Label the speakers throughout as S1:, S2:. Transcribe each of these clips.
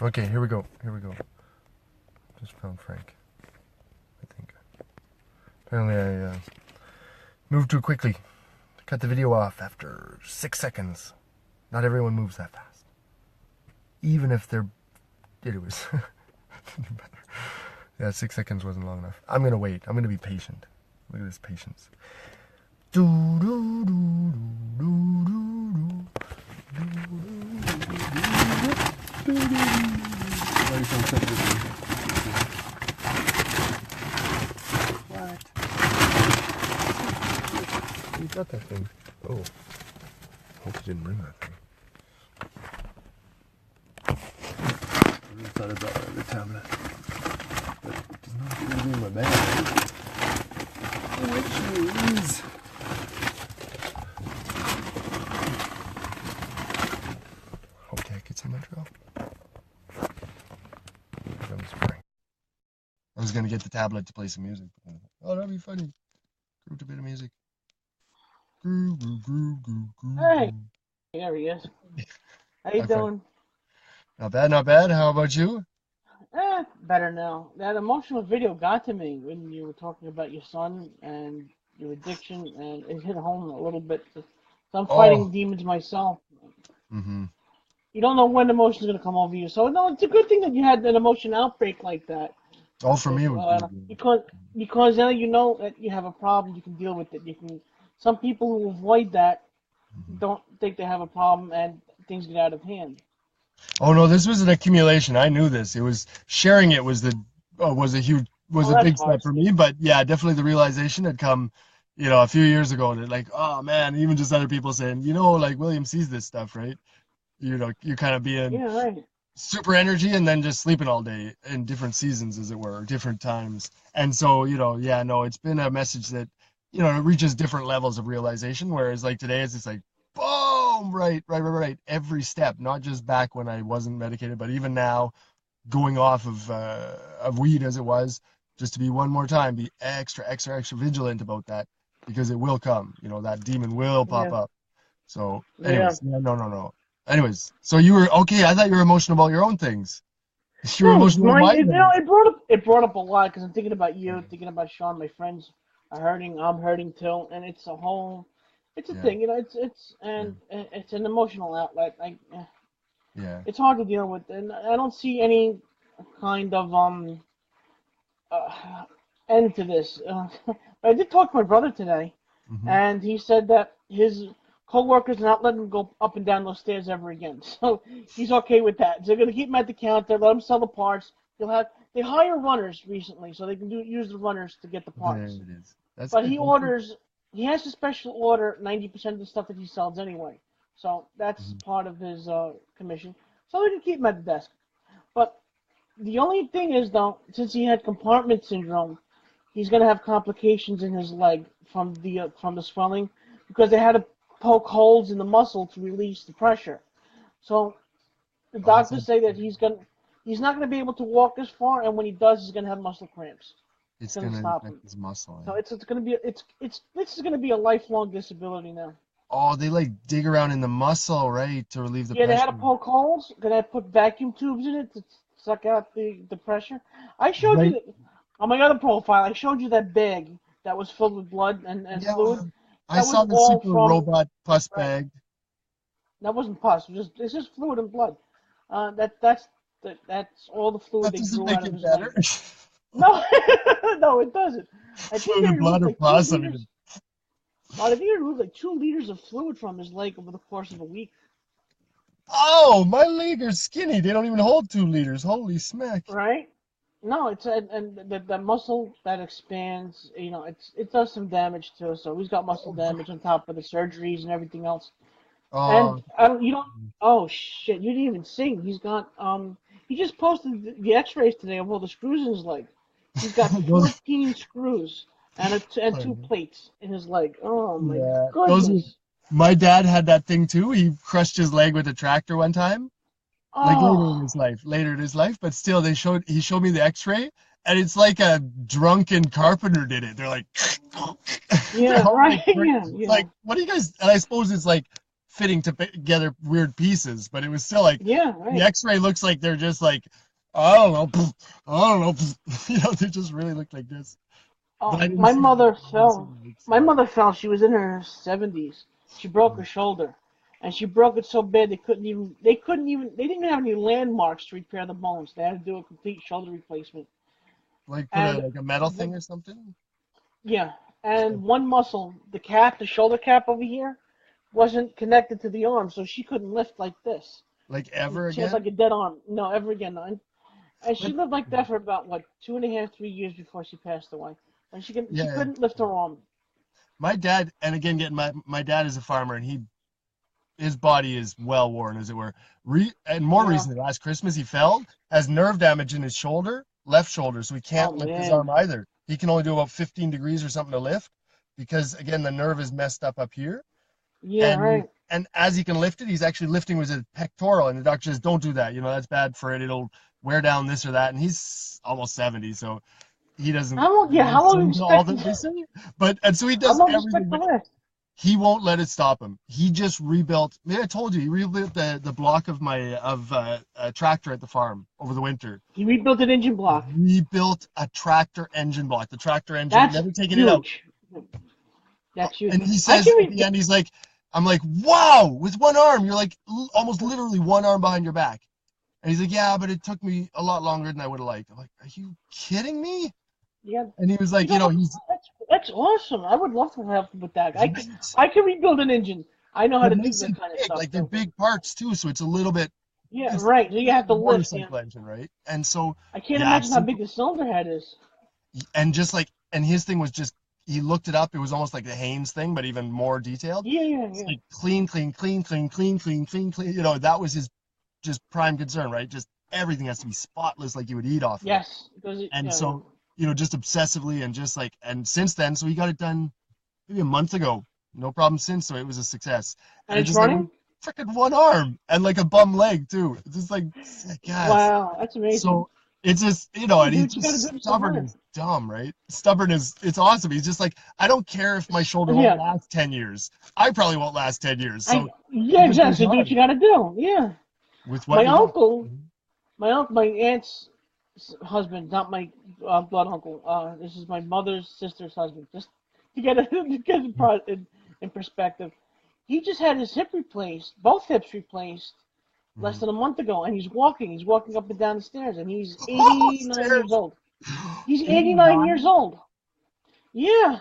S1: Okay, here we go. Here we go. Just found Frank, I think. Apparently I moved too quickly. Cut the video off after 6 seconds. Not everyone moves that fast. Even if they're... It was... Yeah, 6 seconds wasn't long enough. I'm gonna wait. I'm gonna be patient. Look at this patience. Do do do do do do do What? You got that thing. Oh. Hope you didn't bring that thing. I really thought about the tablet. But it's not going to be in my bag. Which means... Hope that gets in Montreal. I was going to get the tablet to play some music. Oh, that'd be funny. Grooved a bit of music. Groove, groove, groove, groove, groove.
S2: Hey, there he is. How you
S1: Hi, Frank.
S2: doing?
S1: Not bad, not bad. How about you?
S2: Better now. That emotional video got to me when you were talking about your son and your addiction, and it hit home a little bit. So I'm
S1: Oh.
S2: fighting demons myself.
S1: Mm-hmm.
S2: You don't know when emotion's gonna come over you. So no, it's a good thing that you had an emotion outbreak like that.
S1: Oh, for me,
S2: If,
S1: it was pretty good.
S2: because now you know that you have a problem, you can deal with it. You can. Some people who avoid that
S1: Mm-hmm.
S2: don't think they have a problem, and things get out of hand.
S1: Oh no, this was an accumulation. I knew this. It was sharing it was a huge was
S2: Oh,
S1: a
S2: that's
S1: big
S2: hard.
S1: step for me. But yeah, definitely the realization had come, a few years ago. That like, oh man, even just other people saying, like William sees this stuff, right? You're kind of being
S2: Yeah, right.
S1: super energy and then just sleeping all day in different seasons, as it were, or different times. And so, yeah, no, it's been a message that, it reaches different levels of realization. Whereas like today, it's just like, boom, right, right, right, right. Every step, not just back when I wasn't medicated, but even now, going off of weed as it was, just to be one more time, be extra, extra, extra vigilant about that because it will come. That demon will pop
S2: Yeah,
S1: up. So,
S2: yeah.
S1: anyways, yeah, no, no, no. Anyways, so you were okay. I thought you were emotional about your own things. You were
S2: No,
S1: emotional about my things.
S2: it brought up a lot because I'm thinking about you, thinking about Sean. My friends are hurting. I'm hurting too, and it's a
S1: Yeah,
S2: thing,
S1: yeah,
S2: and it's an emotional outlet.
S1: yeah.
S2: It's hard to deal with, and I don't see any kind of end to this. I did talk to my brother today,
S1: Mm-hmm.
S2: and he said that his co-workers are not letting him go up and down those stairs ever again. So he's okay with that. So they're gonna keep him at the counter, let him sell the parts. They hire runners recently, so they can use the runners to get the
S1: There
S2: parts.
S1: it is. That's
S2: But
S1: good. That's good.
S2: he has to special order 90% of the stuff that he sells anyway. So that's
S1: Mm-hmm.
S2: part of his commission. So they can keep him at the desk. But the only thing is, though, since he had compartment syndrome, he's gonna have complications in his leg from the swelling because they had to poke holes in the muscle to release the pressure. So the
S1: Oh, it's
S2: doctors say that he's not gonna be able to walk as far, and when he does, he's gonna have muscle cramps. It's
S1: it's
S2: gonna
S1: gonna
S2: stop
S1: affect
S2: him.
S1: his muscle.
S2: So
S1: Eh?
S2: it's gonna be this is gonna be a lifelong disability now.
S1: Oh, they like dig around in the muscle, right, to relieve the
S2: Yeah, they had
S1: pressure.
S2: to poke holes. They had to put vacuum tubes in it to suck out the pressure. I showed you
S1: Right.
S2: that on my other profile. I showed you that bag that was filled with blood and
S1: Yeah.
S2: fluid.
S1: I
S2: That was
S1: saw the
S2: all
S1: super
S2: from
S1: robot pus
S2: right.
S1: bag.
S2: That wasn't pus. It's just fluid and blood. That's all the fluid
S1: That
S2: they
S1: doesn't
S2: drew
S1: make
S2: out of
S1: it
S2: his leg.
S1: better.
S2: No, no, it doesn't. I think
S1: Fluid
S2: they
S1: and blood
S2: removed
S1: or
S2: like two
S1: pus. I
S2: liters.
S1: mean,
S2: I think they removed like 2 liters of fluid from his leg over the course of a week.
S1: oh, my leg are skinny. They don't even hold 2 liters. Holy smack.
S2: Right? No, it's and the muscle that expands, it does some damage too. So he's got muscle
S1: Oh,
S2: damage on top of the surgeries and everything else. And
S1: oh,
S2: I don't, you don't. Oh shit! You didn't even see. He just posted the X-rays today of all the screws in his leg. He's got
S1: those,
S2: 14 screws and two plates in his leg. Oh my
S1: yeah, those are,
S2: goodness.
S1: my dad had that thing too. He crushed his leg with a tractor one time, like
S2: Oh
S1: later in his life, but still he showed me the x-ray and it's like a drunken carpenter did it. They're like, they're
S2: yeah,
S1: all
S2: right.
S1: like,
S2: Yeah,
S1: it's
S2: yeah.
S1: like, what do you guys, and I suppose it's like fitting together weird pieces, but it was still like
S2: Yeah,
S1: the
S2: right.
S1: X-ray looks like they're just like, I don't know, I don't know, they just really look like this. But
S2: Oh,
S1: I didn't see the, I didn't see the legs.
S2: My mother fell. She was in her 70s. She broke her shoulder, and she broke it so bad they didn't have any landmarks to repair the bones. They had to do a complete shoulder replacement.
S1: Like put a
S2: And
S1: like a metal thing or something.
S2: yeah, and one muscle, the shoulder cap over here, wasn't connected to the arm, so she couldn't lift like this.
S1: Like ever
S2: She has like
S1: again.
S2: a dead arm. No, ever again. And she
S1: But
S2: lived like that for about what 2.5, 3 years before she passed away. And she
S1: yeah,
S2: couldn't lift her arm.
S1: my dad, and again, getting my dad is a farmer, and his body is well worn, as it were. And more
S2: Yeah.
S1: recently, last Christmas, he fell, has nerve damage in his shoulder, left shoulder, so he
S2: Oh
S1: can't lift his
S2: man.
S1: arm either. He can only do about 15 degrees or something to lift because, again, the nerve is messed up here.
S2: Yeah.
S1: And
S2: Right.
S1: and as he can lift it, he's actually lifting with his pectoral, and the doctor says, "Don't do that. That's bad for it. It'll wear down this or that." And he's almost 70, so he doesn't
S2: How long? Yeah. How long do you
S1: listen to all
S2: expect?
S1: that they say. But and so he
S2: How
S1: does
S2: long do you
S1: everything,
S2: expect to
S1: but
S2: lift?
S1: he won't let it stop him. He just rebuilt. Maybe I told you he rebuilt the block of my of a tractor at the farm over the winter.
S2: He rebuilt an engine block.
S1: Rebuilt a tractor engine block. The tractor engine,
S2: That's
S1: never taken it out.
S2: huge. That's huge.
S1: And he
S2: I
S1: says
S2: can
S1: at the
S2: re-
S1: end, he's like, "I'm like, wow, with one arm, you're like almost literally one arm behind your back." And he's like, "Yeah, but it took me a lot longer than I would have liked." I'm like, "Are you kidding me?"
S2: Yeah.
S1: And he was
S2: You
S1: like,
S2: know what?
S1: he's
S2: That's awesome. I would love to help with that.
S1: right,
S2: I can rebuild an engine. I know how
S1: but
S2: to do
S1: nice
S2: that
S1: and
S2: kind of
S1: big,
S2: stuff
S1: like they're
S2: too.
S1: big parts too, so it's a little bit.
S2: Yeah.
S1: It's
S2: Right. So you have
S1: a
S2: to lift. Yeah.
S1: motorcycle engine, right? And so,
S2: I can't
S1: yeah,
S2: imagine how
S1: super.
S2: big the cylinder head is.
S1: And just like, and his thing was just, he looked it up. It was almost like the Haynes thing, but even more detailed.
S2: Yeah. Yeah.
S1: It's
S2: Yeah.
S1: like clean, clean, clean, clean, clean, clean, clean, clean. That was his just prime concern, right? Just everything has to be spotless, like you would eat off of it.
S2: Yes. Because
S1: And
S2: yeah.
S1: so, just obsessively and just like, and since then, so he got it done maybe a month ago. No problem since, so it was a success.
S2: And
S1: And it
S2: it's
S1: just like with
S2: running.
S1: freaking one arm and like a bum leg too. It's just like, yes.
S2: Wow. That's amazing.
S1: So it's just,
S2: You
S1: and
S2: do
S1: he's
S2: what you got to do
S1: just
S2: to
S1: stubborn
S2: survive.
S1: as dumb, right? Stubborn as it's awesome. He's just like, I don't care if my shoulder won't
S2: Yeah.
S1: last 10 years. I probably won't last 10 years.
S2: I
S1: So he
S2: yeah.
S1: just
S2: Exactly.
S1: goes
S2: So do what
S1: hard
S2: you got to do. Yeah.
S1: with what
S2: My
S1: you got.
S2: uncle, my aunt's husband, not my blood uncle. This is my mother's sister's husband. Just to get in perspective, he just had his hip replaced, both hips replaced, less
S1: Mhm.
S2: than a month ago, and he's walking. He's walking up and down the stairs, and he's
S1: Oh,
S2: 89 years
S1: stairs.
S2: old. He's 89 years
S1: 89?
S2: old. Yeah,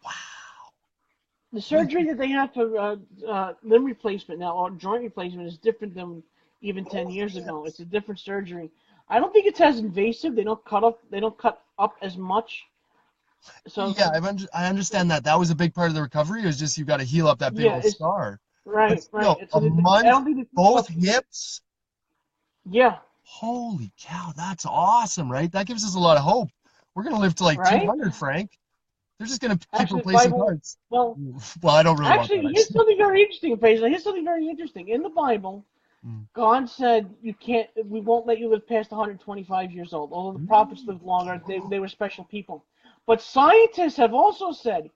S1: Wow.
S2: the
S1: Wait,
S2: surgery that they have for limb replacement now or joint replacement is different than even 10
S1: holy
S2: years ago. It's
S1: yes.
S2: a different surgery. I don't think it's as invasive. They don't cut up as much. So
S1: Yeah, I understand that. That was a big part of the recovery. It was just you got to heal up that big
S2: yeah,
S1: old
S2: it's
S1: scar. But
S2: right.
S1: still,
S2: It's
S1: a
S2: I
S1: month,
S2: don't think they cut
S1: both
S2: up.
S1: hips.
S2: Yeah,
S1: Holy cow, that's awesome, right? That gives us a lot of hope. We're gonna live to like
S2: right.
S1: 200, Frank. They're just gonna keep
S2: Actually, the
S1: replacing
S2: Bible.
S1: parts.
S2: Well,
S1: Well, I don't really want that
S2: actually, here's
S1: actually.
S2: something very interesting, Fraser. Here's something very interesting. In the Bible, God said you can't. We won't let you live past 125 years old. Although the prophets lived longer, they were special people. But scientists have also said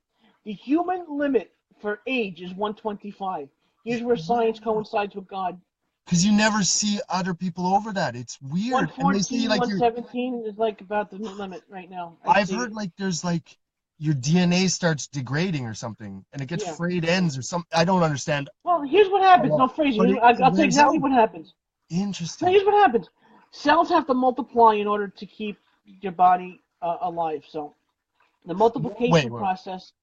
S2: the human limit for age is 125. Here's where science
S1: Yeah,
S2: coincides with God.
S1: because you never see other people over that. It's weird, and they say
S2: 114,
S1: like you're.
S2: 117 is like about the limit right now. I
S1: I've
S2: see
S1: heard
S2: it.
S1: like there's like your DNA starts degrading or something, and it gets
S2: Yeah.
S1: frayed ends or something. I don't understand
S2: Well, here's what
S1: a
S2: happens. No,
S1: lot,
S2: Fraser,
S1: but it
S2: I'll tell you
S1: wears
S2: exactly
S1: out.
S2: what happens. No,
S1: Interesting.
S2: here's what happens. Cells have to multiply in order to keep your body alive. So the
S1: Wait,
S2: multiplication
S1: wait.
S2: process,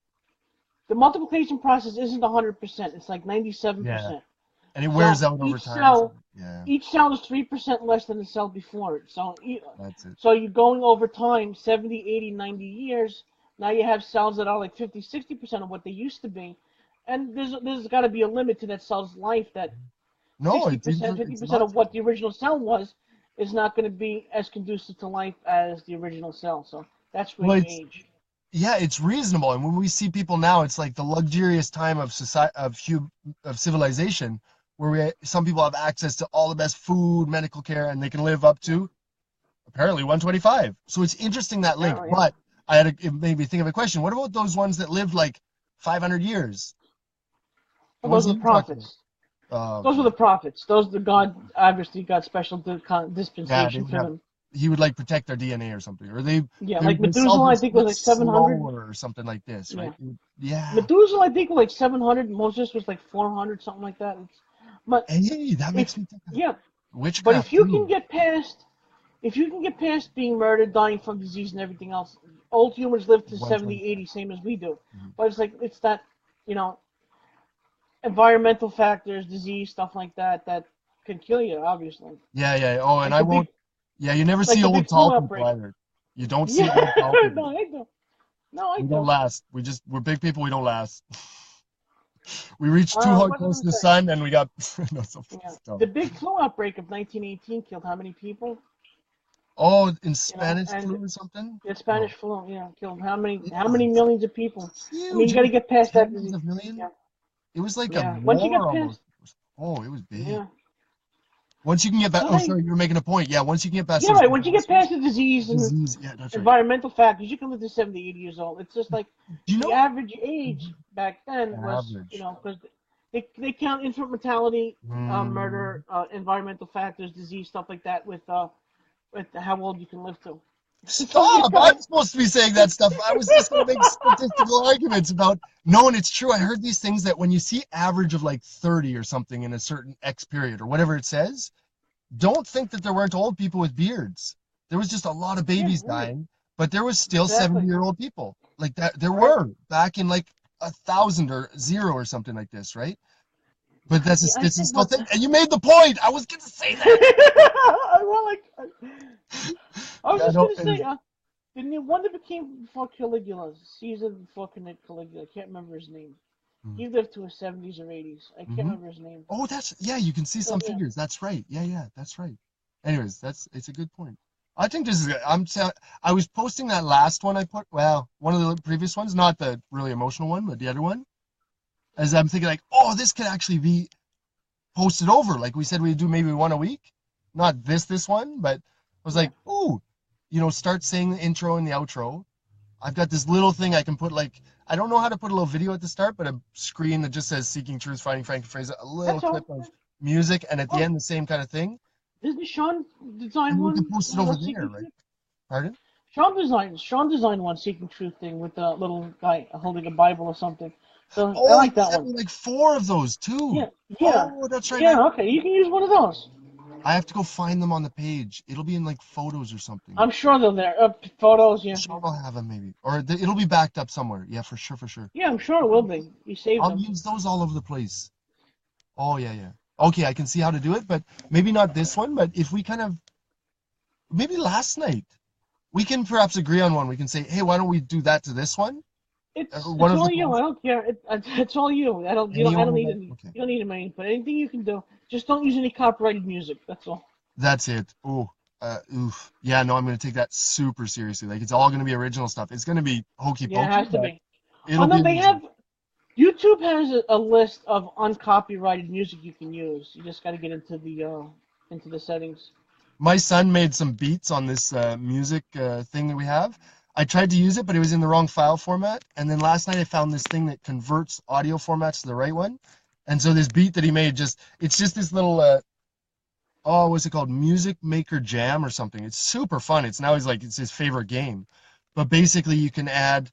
S2: the multiplication process isn't 100%. It's like
S1: Yeah,
S2: 97%.
S1: and it wears
S2: So
S1: out over time. So yeah,
S2: each cell is 3% less than the cell before it.
S1: that's it.
S2: So you're going over time, 70, 80, 90 years. Now you have cells that are like 50, 60% of what they used to be. And there's got to be a limit to that cell's life that
S1: No, it's
S2: 60%,
S1: it's
S2: 50% of
S1: logical.
S2: what the original cell was is not going to be as conducive to life as the original cell. So that's where
S1: Well,
S2: you
S1: it's
S2: age.
S1: yeah, it's reasonable. And when we see people now, it's like the luxurious time of society of civilization, where some people have access to all the best food, medical care, and they can live up to apparently 125. So it's interesting that link.
S2: Apparently, yeah.
S1: But it made me think of a question. What about those ones that lived like 500 years? The
S2: Well,
S1: ones
S2: those
S1: that
S2: are the
S1: you talked about.
S2: prophets. Those were the prophets. Those the God obviously got special
S1: Yeah, they
S2: dispensation
S1: would
S2: for
S1: have.
S2: them.
S1: He would like protect their DNA or something, or
S2: Yeah,
S1: they
S2: like
S1: they solve
S2: Methuselah, I
S1: this
S2: think was
S1: much
S2: like 700.
S1: slower or something like this, right?
S2: Yeah,
S1: Yeah.
S2: Methuselah, I think was like 700. Moses was like 400, something like that. But
S1: Hey, that
S2: if
S1: makes me think of
S2: yeah, but
S1: witchcraft too.
S2: if you can get past being murdered, dying from disease, and everything else, old humans live to 70,
S1: 125.
S2: 80, same as we do.
S1: Mhm.
S2: But it's like it's that you know environmental factors, disease, stuff like that that can kill you. Obviously,
S1: Yeah, yeah. Oh, and
S2: like
S1: I
S2: the
S1: won't.
S2: big
S1: Yeah, you never
S2: like
S1: see
S2: the
S1: old
S2: big flu
S1: tall people
S2: outbreak.
S1: either. You don't see
S2: Yeah,
S1: old tall people.
S2: no, I don't. No, I
S1: We don't
S2: don't.
S1: last. We're big people. We don't last. We reach too hard
S2: What was I
S1: close
S2: gonna
S1: to the
S2: say?
S1: sun, and we got no, so
S2: Yeah,
S1: dumb.
S2: the big flu outbreak of 1918 killed how many people?
S1: Oh, in
S2: You know,
S1: Spanish
S2: and
S1: flu or something?
S2: the
S1: No.
S2: Spanish flu, killed how
S1: Yeah,
S2: many millions of people? I mean,
S1: huge.
S2: you
S1: It
S2: got to
S1: was
S2: get past that
S1: tens
S2: disease.
S1: of million.
S2: Yeah,
S1: It was like a
S2: yeah. Once you
S1: war
S2: get
S1: almost.
S2: past,
S1: Oh, it was big.
S2: yeah.
S1: Once you can get back.
S2: So
S1: Oh,
S2: they,
S1: sorry, you were making a point. Yeah, once you can get past
S2: yeah,
S1: those
S2: right. Once you get
S1: disasters,
S2: past the disease and
S1: disease. Yeah, that's right.
S2: environmental factors, you can live to 70, 80 years old. It's just like
S1: Do you
S2: the
S1: know?
S2: average age
S1: Mhm.
S2: back then was,
S1: Average.
S2: because they count infant mortality,
S1: Mm.
S2: murder, environmental factors, disease, stuff like that with how old you can live to. So you
S1: Stop!
S2: kind
S1: I'm
S2: of
S1: supposed to be saying that stuff. I was just going to make statistical arguments about. No, and it's true. I heard these things that when you see average of like 30 or something in a certain X period or whatever it says, don't think that there weren't old people with beards. There was just a lot of
S2: yeah,
S1: babies
S2: right,
S1: dying, but there was still
S2: exactly,
S1: 70-year-old people like that. There
S2: right.
S1: were back in like 1,000 or zero or something like this, right? But that's a
S2: Yeah, I think
S1: statistical
S2: what.
S1: thing. And you made the point. I was going to say that.
S2: Well, like, I was
S1: Yeah,
S2: just
S1: no,
S2: gonna
S1: it
S2: say,
S1: was,
S2: the new one that became before Caligula, Caesar before Caligula. I can't remember his name. He lived to his 70s or 80s. I can't
S1: mm-hmm.
S2: remember his name.
S1: Oh, yeah, you can see
S2: So
S1: some
S2: yeah,
S1: figures. That's right. Yeah, yeah, that's right. Anyways, it's a good point. I think this is good. I was posting that last one I put, well, one of the previous ones, not the really emotional one, but the other one, as I'm thinking like, oh, this could actually be posted over. Like we said we'd do maybe one a week. Not this one, but I was
S2: yeah.
S1: like, ooh, start saying the intro and the outro. I've got this little thing I can put like I don't know how to put a little video at the start, but a screen that just says "Seeking Truth, Finding Frank and Fraser," a little
S2: That's
S1: clip
S2: all.
S1: of music, and at the
S2: Oh,
S1: end the same kind of thing,
S2: isn't Sean design
S1: and we can
S2: one?
S1: post it over there,
S2: Seeking
S1: right?
S2: Truth.
S1: Pardon?
S2: Sean designed one Seeking Truth thing with the little guy holding a Bible or something. So I
S1: Oh, he
S2: like that
S1: sent
S2: one.
S1: me like four of those too.
S2: Yeah, yeah,
S1: Oh, that's right.
S2: yeah. Okay, you can use one of those.
S1: I have to go find them on the page. It'll be in like photos or something.
S2: I'm sure they're there. Photos, yeah, yeah.
S1: Sean will have them maybe, or it'll be backed up somewhere. Yeah, for sure, for sure.
S2: Yeah, I'm sure it will be. You saved
S1: I'll
S2: them.
S1: use those all over the place. Oh yeah, yeah. Okay, I can see how to do it, but maybe not this one. But if we kind of maybe last night. We can perhaps agree on one. We can say, hey, why don't we do that to this one? One
S2: It's
S1: of the
S2: all you. I don't care. It's all you. I
S1: anyone
S2: don't
S1: would
S2: need
S1: like.
S2: any.
S1: Okay,
S2: You don't need any input. Anything you can do. Just don't use any copyrighted music. That's all.
S1: that's it. Oh, oof. Yeah, no, I'm gonna take that super seriously. Like it's all gonna be original stuff. It's gonna be hokey
S2: Yeah, it
S1: pokey,
S2: has to
S1: but
S2: be. Oh
S1: it'll be
S2: no, they
S1: original.
S2: have. YouTube has a list of uncopyrighted music you can use. You just got to get into the settings.
S1: My son made some beats on this music thing that we have. I tried to use it, but it was in the wrong file format. And then last night I found this thing that converts audio formats to the right one. And so this beat that he made it's just this little oh, what's it called? Music Maker Jam or something. It's super fun. It's his favorite game. But basically you can add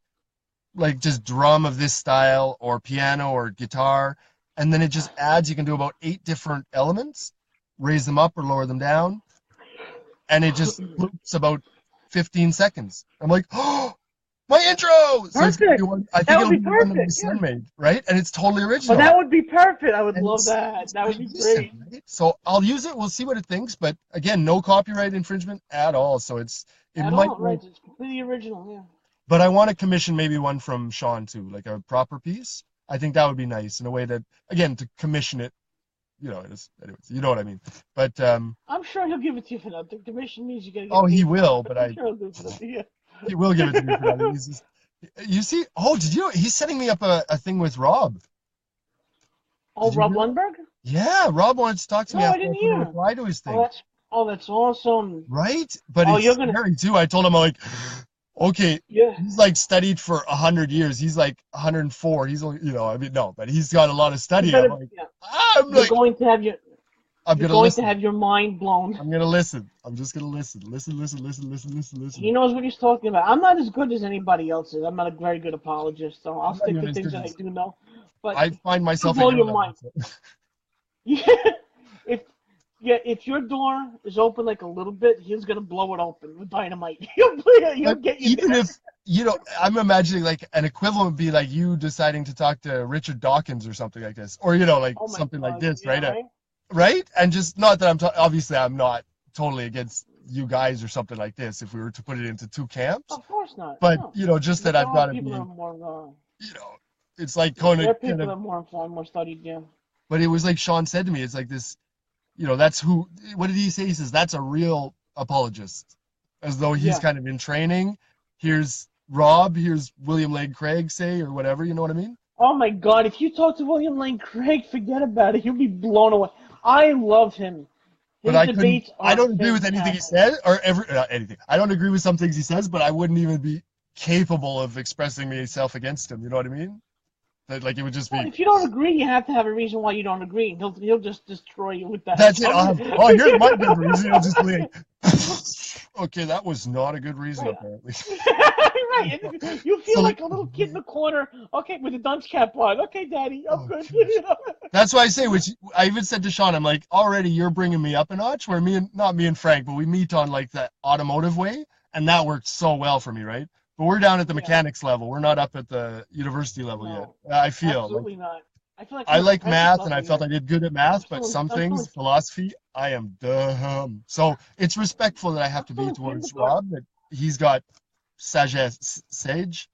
S1: like just drum of this style or piano or guitar, and then it just adds, you can do about 8 different elements, raise them up or lower them down, and it just loops about 15 seconds. I'm like, oh, my intro! So it's gonna be
S2: Perfect.
S1: one, I
S2: That
S1: think
S2: would
S1: it'll
S2: be
S1: be one that my
S2: perfect.
S1: son
S2: Yeah.
S1: made, right? And it's totally
S2: Oh,
S1: original.
S2: that would be perfect. I would
S1: And
S2: love that.
S1: it's
S2: That would
S1: pretty
S2: be
S1: decent,
S2: great.
S1: right? So I'll use it. We'll see what it thinks. But again, no copyright infringement at all. So it
S2: At
S1: might
S2: all,
S1: work.
S2: right? It's completely original. Yeah.
S1: But I want to commission maybe one from Sean too, like a proper piece. I think that would be nice in a way that, again, to commission it, anyways, you know what I mean. But
S2: I'm sure he'll give it to you for nothing. Commission means you gotta
S1: oh,
S2: get
S1: he
S2: paid for it,
S1: will.
S2: but
S1: But
S2: I'm sure he'll do it for nothing. Yeah.
S1: he will give it to me for nothing. He's just, you see, oh, did you? He's setting me up a thing with Rob.
S2: Oh,
S1: Did you
S2: Rob
S1: hear that?
S2: Lundberg?
S1: Yeah, Rob wanted to talk to me
S2: No, I
S1: after I
S2: didn't
S1: put a
S2: hear.
S1: reply to his
S2: Oh,
S1: thing.
S2: that's awesome.
S1: Right? But
S2: Oh,
S1: it's
S2: you're gonna.
S1: scary too. I told him, I'm like, Okay,
S2: Yeah,
S1: he's like studied for 100 years. He's like 104. He's only, I mean, no, but he's got a lot of
S2: you
S1: study.
S2: better. Yeah,
S1: I'm
S2: you're
S1: like,
S2: going to have your
S1: I'm
S2: you're
S1: gonna
S2: going to
S1: listen.
S2: have your mind blown.
S1: I'm gonna listen. I'm just gonna listen. Listen, listen, listen, listen, listen,
S2: He
S1: listen.
S2: knows what he's talking about. I'm not as good as anybody else is. I'm not a very good apologist, so I'll
S1: I'm not
S2: stick
S1: even
S2: to
S1: as
S2: things
S1: good
S2: that I
S1: as
S2: do know. But
S1: I find
S2: he'll
S1: myself at
S2: blow
S1: your
S2: your
S1: level.
S2: mind.
S1: So.
S2: Yeah, if yeah, if your door is open like a little bit, he's gonna blow it open with dynamite. He'll
S1: But
S2: get you
S1: even
S2: there.
S1: if, I'm imagining like an equivalent would be like you deciding to talk to Richard Dawkins or something like this, or like
S2: Oh my
S1: something like
S2: God,
S1: this,
S2: yeah,
S1: right?
S2: right?
S1: Right? And just not that obviously I'm not totally against you guys or something like this if we were to put it into two camps,
S2: Of course not.
S1: but
S2: No,
S1: just that
S2: but there
S1: I've
S2: are
S1: got to
S2: people that
S1: be,
S2: are more.
S1: you know, it's like
S2: Yeah, there are
S1: kind
S2: people
S1: of,
S2: that are more informed, more studied. Yeah,
S1: but it was like Sean said to me, it's like this, that's who, what did he say? He says, that's a real apologist, as though he's
S2: yeah.
S1: kind of in training. Here's Rob, here's William Lane Craig, say, or whatever, you know what I mean?
S2: Oh my God, if you talk to William Lane Craig, forget about it. You'll be blown away. I love him.
S1: But
S2: His debates
S1: I
S2: are
S1: don't agree with anything he
S2: fantastic.
S1: said, or anything. I don't agree with some things he says, but I wouldn't even be capable of expressing myself against him. You know what I mean? That like it would just
S2: Well,
S1: be,
S2: if you don't agree, you have to have a reason why you don't agree. He'll just destroy you with that.
S1: that's it.
S2: So,
S1: Oh, here's my good reason. I'll just be like, okay, that was not a good reason,
S2: right.
S1: apparently.
S2: Right. And you
S1: So
S2: feel
S1: like,
S2: like a little kid in the corner. Okay, with the dunce cap on. Okay, Daddy, I'm
S1: oh
S2: good.
S1: gosh. That's why I say, which I even said to Sean, I'm like, already you're bringing me up a notch. Where not me and Frank, but we meet on like the automotive way, and that worked so well for me, right? But we're down at the
S2: Yeah.
S1: mechanics level. We're not up at the university level yet.
S2: No,
S1: I feel like
S2: absolutely not. I feel like
S1: I
S2: I'm at the
S1: like
S2: apprentice
S1: math, and I
S2: level
S1: felt
S2: yet.
S1: I did good at
S2: I'm
S1: math, but
S2: still in.
S1: some
S2: I'm still
S1: things,
S2: in.
S1: philosophy, I am dumb. So it's respectful that I have
S2: I'm
S1: to
S2: still
S1: be
S2: in
S1: towards
S2: kindergarten.
S1: Rob, that he's got sagesse, sage.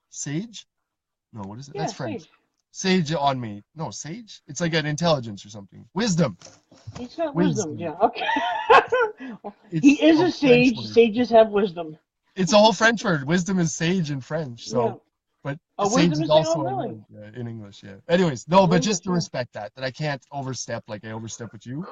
S1: No, what is it?
S2: Yeah,
S1: That's French.
S2: Sage.
S1: Sage on me. No, sage. It's like an intelligence or something. Wisdom.
S2: He's got wisdom.
S1: Wisdom.
S2: Yeah. Okay.
S1: It's
S2: He is
S1: a
S2: a
S1: French
S2: sage.
S1: word.
S2: Sages have wisdom.
S1: It's a whole French word. Wisdom is sage in French.
S2: Yeah.
S1: So, but
S2: Oh,
S1: sage
S2: wisdom
S1: is
S2: is saying, oh,
S1: also a
S2: really?
S1: word in English. Yeah. Anyways, no,
S2: In
S1: but just
S2: English,
S1: to
S2: yeah.
S1: respect that I can't overstep like I overstep with you.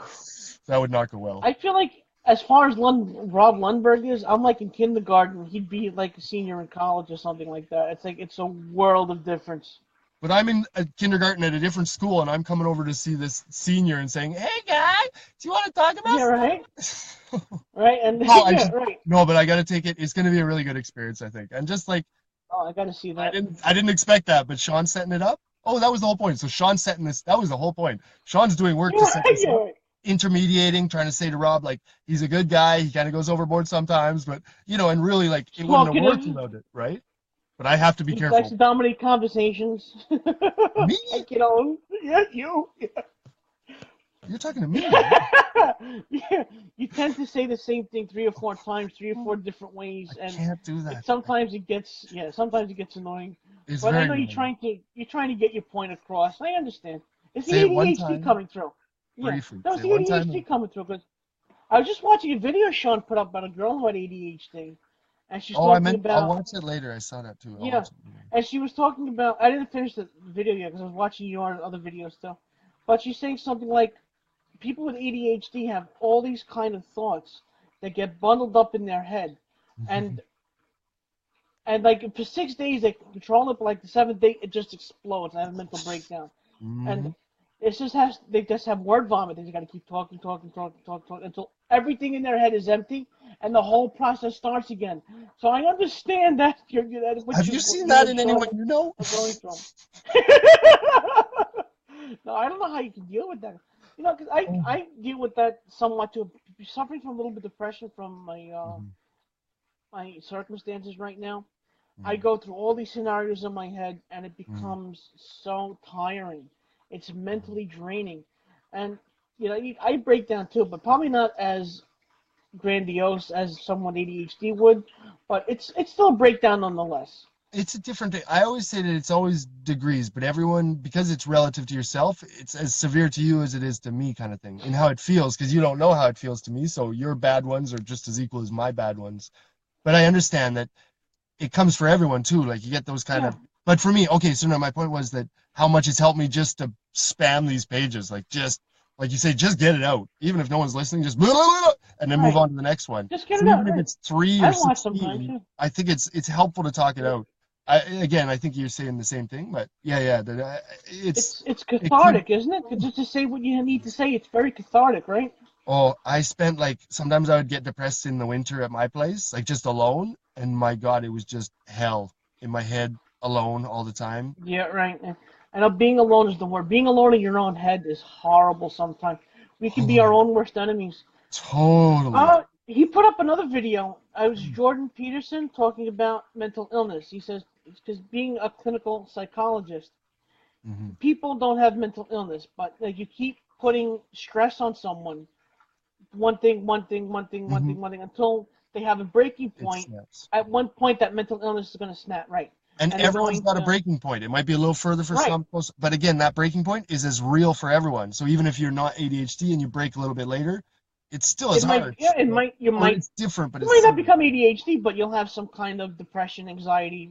S1: That would not go well.
S2: I feel like as far as Rob Lundberg is, I'm like in kindergarten. He'd be like a senior in college or something like that. It's like it's a world of difference.
S1: But I'm in a kindergarten at a different school, and I'm coming over to see this senior and saying, "Hey, guy, do you want to talk about
S2: Yeah, right.
S1: stuff?"
S2: Right, and
S1: No, I
S2: yeah,
S1: just
S2: right.
S1: no, but I got to take it. It's going to be a really good experience, I think. And just like
S2: Oh, I got to see that.
S1: I didn't expect that, but Sean setting it up. Oh, that was the whole point. So Sean setting this. That was the whole point. Sean's doing work
S2: You're
S1: to set
S2: right.
S1: this
S2: You're
S1: up,
S2: right.
S1: intermediating, trying to say to Rob like he's a good guy. He kind of goes overboard sometimes, but and really like it wouldn't have worked
S2: Talkative.
S1: without it, right? But I have to be
S2: He likes
S1: careful.
S2: to dominate conversations.
S1: Me?
S2: Like yeah, you.
S1: You're talking to me, man.
S2: Yeah, you tend to say the same thing 3 or 4 times, 3 or 4 different
S1: I
S2: ways, and
S1: can't do that.
S2: sometimes it gets annoying.
S1: It's
S2: But I
S1: very
S2: know
S1: annoying.
S2: you're trying to get your point across. I understand. It's the
S1: Say it one
S2: ADHD
S1: time,
S2: coming through. Yeah,
S1: briefly.
S2: that
S1: Say
S2: was
S1: it
S2: the
S1: one time.
S2: ADHD coming through. Because I was just watching a video Sean put up about a girl who had ADHD, and she's
S1: Oh, I
S2: talking
S1: meant I'll
S2: about
S1: watch it later. I saw that too. I'll
S2: yeah,
S1: watch it later.
S2: and she was talking about. I didn't finish the video yet because I was watching your other videos still, but she's saying something like people with ADHD have all these kind of thoughts that get bundled up in their head, and like for 6 days they control it, but like the seventh day it just explodes and have a mental breakdown. And
S1: Hmm.
S2: they just have word vomit. They just got to keep talking, talking, talking, talking, talking until everything in their head is empty, and the whole process starts again. So I understand that
S1: Have you
S2: what
S1: seen
S2: you
S1: that
S2: and
S1: in anyone
S2: Sean
S1: you know?
S2: are going through. No, I don't know how you can deal with that. Because
S1: Oh.
S2: I deal with that somewhat too. Suffering from a little bit of depression from
S1: Mhm,
S2: my circumstances right now. I
S1: mhm,
S2: go through all these scenarios in my head, and it
S1: mhm,
S2: becomes so tiring. It's
S1: mhm.
S2: mentally draining, and I break down too, but probably not as grandiose as someone ADHD would. But it's still a breakdown nonetheless.
S1: It's a different thing. I always say that it's always degrees, but everyone, because it's relative to yourself, it's as severe to you as it is to me, kind of thing, and how it feels, because you don't know how it feels to me. So your bad ones are just as equal as my bad ones. But I understand that it comes for everyone too. Like you get those kind
S2: Yeah,
S1: of. But for me, okay, so no, my point was that how much it's helped me just to spam these pages, like just like you say, just get it out, even if no one's listening, just blah, blah, blah, and then move
S2: Right.
S1: on to the next one.
S2: Just get
S1: So
S2: it out.
S1: even if
S2: Right.
S1: it's 3 or
S2: I watch sometimes
S1: 16,
S2: too.
S1: I think it's helpful to talk it out. Again, I think you're saying the same thing, but yeah,
S2: It's
S1: it could.
S2: cathartic, isn't it? Just to say what you need to say. It's very cathartic, right?
S1: Oh, I spent like sometimes I would get depressed in the winter at my place, like just alone, and my God, it was just hell in my head alone all the time.
S2: Yeah, right. And I know being alone is the word. Being alone in your own head is horrible sometimes. We can be our
S1: Oh,
S2: own worst enemies.
S1: totally.
S2: He put up another video. I was Jordan Peterson talking about mental illness. He says, because being a clinical psychologist,
S1: Hmm.
S2: people don't have mental illness, but like you keep putting stress on someone,
S1: Hmm.
S2: one thing, until they have a breaking
S1: It
S2: point.
S1: snaps.
S2: At one point, that mental illness is going to snap, right?
S1: And
S2: And they're
S1: everyone's
S2: going
S1: got a
S2: to,
S1: breaking point. It might be a little further for
S2: right.
S1: some, but again, that breaking point is as real for everyone. So even if you're not ADHD and you break a little bit later, it's still as
S2: It might,
S1: harsh.
S2: yeah,
S1: Or it's different, but
S2: you
S1: it's
S2: might not
S1: similar.
S2: become ADHD, but you'll have some kind of depression, anxiety,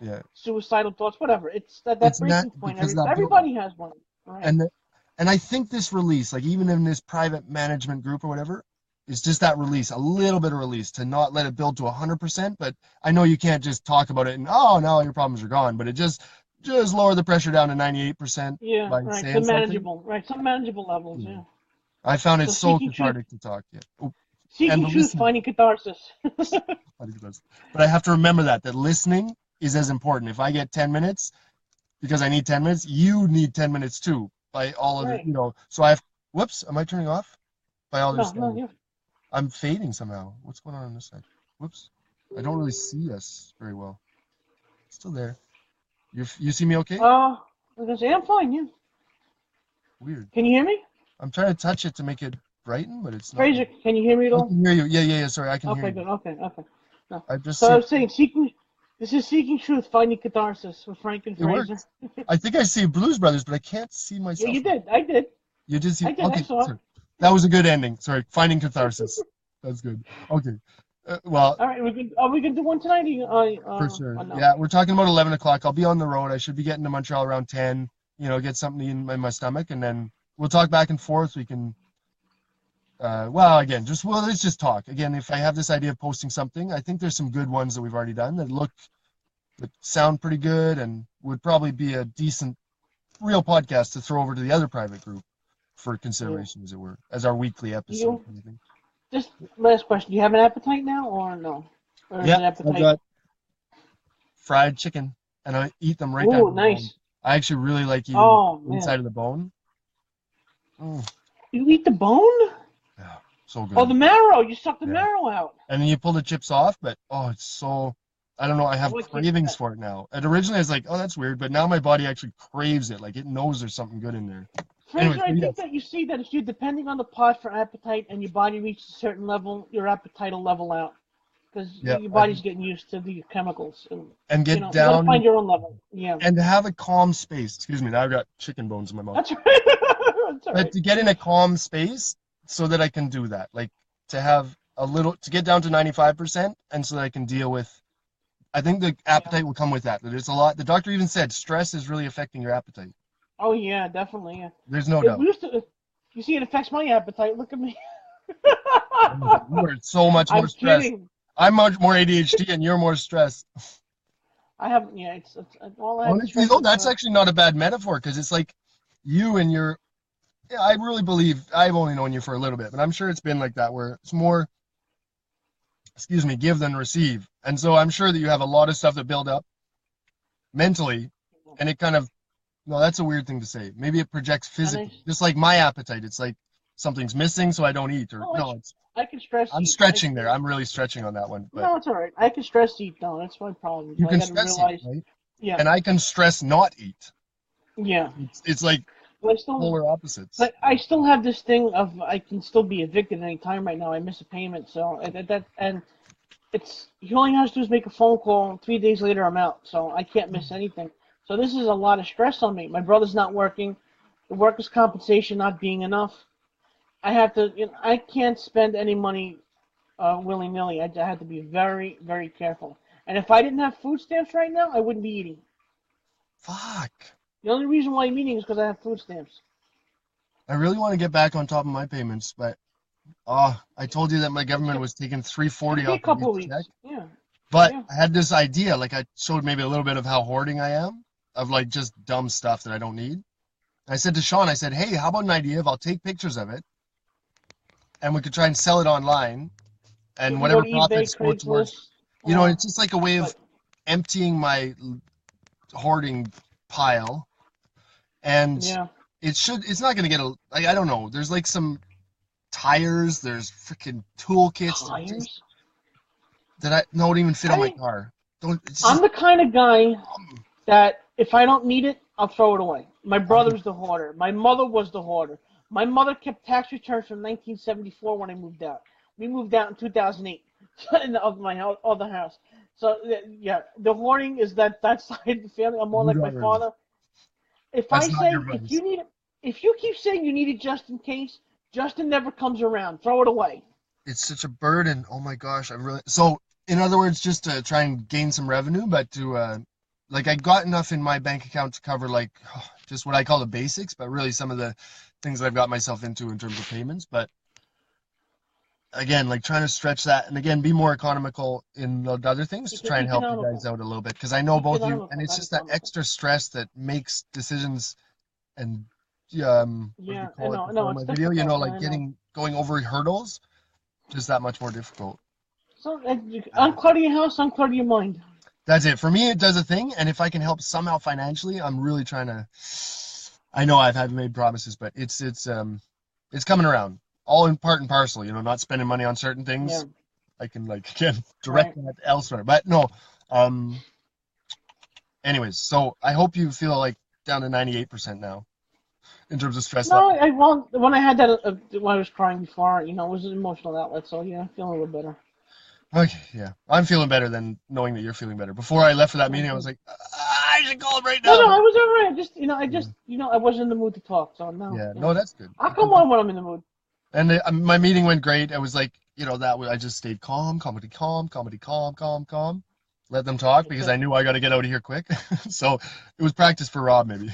S1: Yeah.
S2: suicidal thoughts, whatever. It's that
S1: It's not
S2: breaking point.
S1: because that build
S2: Everybody has one, right?
S1: and the, and I think this release, like even in this private management group or whatever, is just that release, a little bit of release to not let it build to 100%. But I know you can't just talk about it and oh, now your problems are gone. But it just lower the pressure down to 98%
S2: Yeah,
S1: by
S2: right.
S1: saying something.
S2: Some manageable levels.
S1: Yeah.
S2: Yeah.
S1: I found it
S2: So
S1: so cathartic to talk. Yeah. Oh, and
S2: seeking
S1: the
S2: truth,
S1: listening.
S2: finding catharsis.
S1: But I have to remember that listening is as important. If I get 10 minutes because I need 10 minutes, you need 10 minutes too. By all of the,
S2: Right.
S1: so I have, whoops, am I turning off? By all their
S2: No, no,
S1: standards.
S2: yeah.
S1: I'm fading somehow. What's going on this side? Whoops. I don't really see us very well. Still there. You see me okay?
S2: I was gonna say I'm fine. Yeah.
S1: Weird.
S2: Can you hear me,
S1: I'm trying to touch it to make it brighten, but it's not.
S2: Fraser? Can you hear me at
S1: I
S2: all?
S1: can hear you. Yeah. Sorry, I can hear
S2: Okay,
S1: you.
S2: good. Okay. No.
S1: I've just
S2: So I
S1: seen
S2: was saying, seeking. This is seeking truth, finding catharsis with Frank and
S1: it
S2: Fraser.
S1: works. I think I see Blues Brothers, but I can't see
S2: Yeah,
S1: myself.
S2: you did. I did.
S1: You did see.
S2: I did. I
S1: Okay,
S2: saw it.
S1: sorry. That was a good ending. Sorry, finding catharsis. That's good. Okay. Well,
S2: All right. Are we gonna do one tonight?
S1: for sure.
S2: Or no?
S1: Yeah, we're talking about 11 o'clock. I'll be on the road. I should be getting to Montreal around 10. Get something in my stomach, and then we'll talk back and forth. We can. Well, again, let's just talk. Again, if I have this idea of posting something, I think there's some good ones that we've already done that sound pretty good and would probably be a decent real podcast to throw over to the other private group for
S2: Yeah.
S1: consideration, as it were, as our weekly episode.
S2: You just last question. Do you have an appetite now, or no? Or is
S1: Yeah,
S2: an
S1: I've
S2: appetite?
S1: got fried chicken, and I eat them right down
S2: Oh,
S1: to the bone.
S2: nice.
S1: I actually really like eating
S2: Oh
S1: the
S2: man.
S1: inside of the bone. Mm,
S2: You eat the bone?
S1: yeah, so
S2: Oh,
S1: good.
S2: the marrow. You suck the
S1: Yeah,
S2: marrow out.
S1: and then you pull the chips off, but oh, it's so. I don't know. I have
S2: Oh, I can't do
S1: cravings
S2: that.
S1: for it now. And originally, I was like, "Oh, that's weird," but now my body actually craves it. Like it knows there's something good in there. Anyway,
S2: Fraser,
S1: so
S2: I think
S1: yes,
S2: that you see that if you depending on the pot for appetite and your body reaches a certain level, your appetite will level out because
S1: yeah,
S2: your
S1: I
S2: body's
S1: think,
S2: getting used to the chemicals, and
S1: and get
S2: you got to
S1: down
S2: find your own level. Yeah,
S1: and to have a calm space. Excuse me, now I've got chicken bones in my mouth.
S2: that's right. That's all
S1: But
S2: right.
S1: to get in a calm space so that I can do that, like to have to get down to 95%, and so that I can deal with. I think the
S2: Yeah.
S1: appetite will come with that. There's a lot. The doctor even said stress is really affecting your appetite.
S2: Oh yeah, definitely. Yeah.
S1: There's no
S2: It
S1: doubt.
S2: used to. You see, it affects my appetite. Look at me.
S1: Oh my God, you are so much more
S2: I'm
S1: stressed.
S2: kidding.
S1: I'm much more ADHD, and you're more stressed.
S2: I haven't. Yeah, it's all I had to
S1: Honestly,
S2: stress
S1: though,
S2: is
S1: that's actually not a bad metaphor because it's like you and your. Yeah, I really believe I've only known you for a little bit, but I'm sure it's been like that where it's more, excuse me, give than receive. And so I'm sure that you have a lot of stuff that build up mentally, and it kind of, no, that's a weird thing to say. Maybe it projects
S2: and I.
S1: physically, just like my appetite. It's like something's missing, so I don't eat, or
S2: Oh,
S1: no, it's
S2: I can stress
S1: I'm
S2: eat.
S1: stretching there. I'm really stretching on that one, but
S2: No, it's all right. I can stress eat though. That's my problem.
S1: you
S2: But I
S1: can
S2: got to
S1: stress eat,
S2: realize.
S1: right?
S2: Yeah,
S1: And I can stress not eat.
S2: yeah.
S1: It's like
S2: But I still,
S1: polar opposites.
S2: but I still have this thing of I can still be evicted at any time right now. I miss a payment, so and it's he only has to do is make a phone call. 3 days later, I'm out, so I can't miss anything. So this is a lot of stress on me. My brother's not working. The workers' compensation not being enough. I have to. I can't spend any money willy nilly. I have to be very, very careful. And if I didn't have food stamps right now, I wouldn't be eating.
S1: Fuck.
S2: The only reason why I'm eating is because I have food stamps.
S1: I really want to get back on top of my payments, but I told you that my government was taking
S2: It's gonna
S1: 340
S2: be a
S1: off of
S2: couple
S1: each
S2: of
S1: check,
S2: weeks. Yeah,
S1: but
S2: yeah.
S1: I had this idea. Like I showed maybe a little bit of how hoarding I am, of like just dumb stuff that I don't need. I said to Sean, I said, hey, how about an idea if I'll take pictures of it and we could try and sell it online
S2: You
S1: and
S2: can go
S1: whatever
S2: to eBay,
S1: profits go towards,
S2: Craigslist. Uh,
S1: it's just like a way of
S2: but
S1: emptying my hoarding pile. And
S2: yeah,
S1: it's not going to get like, I don't know. There's like some tires, there's freaking toolkits
S2: tires.
S1: that I don't even fit on my
S2: I
S1: car. Don't, it's
S2: I'm
S1: just
S2: the kind of guy
S1: dumb.
S2: that if I don't need it, I'll throw it away. My
S1: Um,
S2: brother's the hoarder. My mother was the hoarder. My mother kept tax returns from 1974 when I moved out. We moved out in 2008 of my house, of the house. So yeah, the hoarding is that side of the family. I'm more like my
S1: whatever.
S2: father. If I
S1: That's not your
S2: say if
S1: voice.
S2: you need it, if you keep saying you need it just in case, Justin never comes around. Throw it away.
S1: It's such a burden. Oh my gosh, I really so in other words, just to try and gain some revenue, but to like I got enough in my bank account to cover like just what I call the basics, but really some of the things that I've got myself into in terms of payments. But again, like trying to stretch that and again be more economical in the other things to try and help you guys
S2: Economical.
S1: out a little bit because I know both you and
S2: Economical,
S1: it's
S2: not
S1: just that
S2: economical.
S1: extra stress that makes decisions and what did you
S2: Yeah, I
S1: call it
S2: know,
S1: before
S2: no,
S1: in my
S2: it's
S1: video?
S2: difficult.
S1: Like
S2: I know.
S1: going over hurdles just that much more difficult.
S2: So, unclutter your house, unclutter your mind.
S1: That's it. For me, it does a thing, and if I can help somehow financially, I'm really trying to. I know I've had made promises, but it's coming around. All in part and parcel, not spending money on certain
S2: Yeah,
S1: things. I can like again direct
S2: right.
S1: that elsewhere. But no, um, anyways, so I hope you feel like down to 98% now in terms of stress
S2: No,
S1: level.
S2: I well, when I had that, when I was crying before, it was an emotional outlet. So yeah, feeling a little better.
S1: Okay, yeah, I'm feeling better than knowing that you're feeling better. Before I left for that
S2: Yeah,
S1: meeting, I was
S2: good.
S1: like, I should call him right
S2: No,
S1: now.
S2: no,
S1: But
S2: I was alright. I
S1: yeah,
S2: I wasn't in the mood to talk. So no,
S1: yeah,
S2: yeah.
S1: no, that's good.
S2: I'll come on when I'm in the mood.
S1: And my meeting went great. I was like, I just stayed calm, comedy, calm, comedy, calm, calm, calm. Let them talk
S2: It's
S1: because
S2: good.
S1: I knew I got to get out of here quick. So it was practice for Rob, maybe.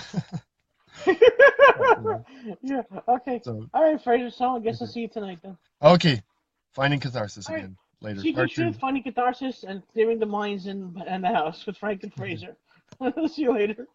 S1: But,
S2: Yeah. Okay.
S1: so
S2: All right, Fraser. So I guess I'll
S1: okay,
S2: see you tonight then.
S1: okay. Finding catharsis
S2: All right.
S1: again later.
S2: Seeking
S1: Part two.
S2: truth, finding catharsis, and clearing the minds in the house with Frank and Fraser. See you later.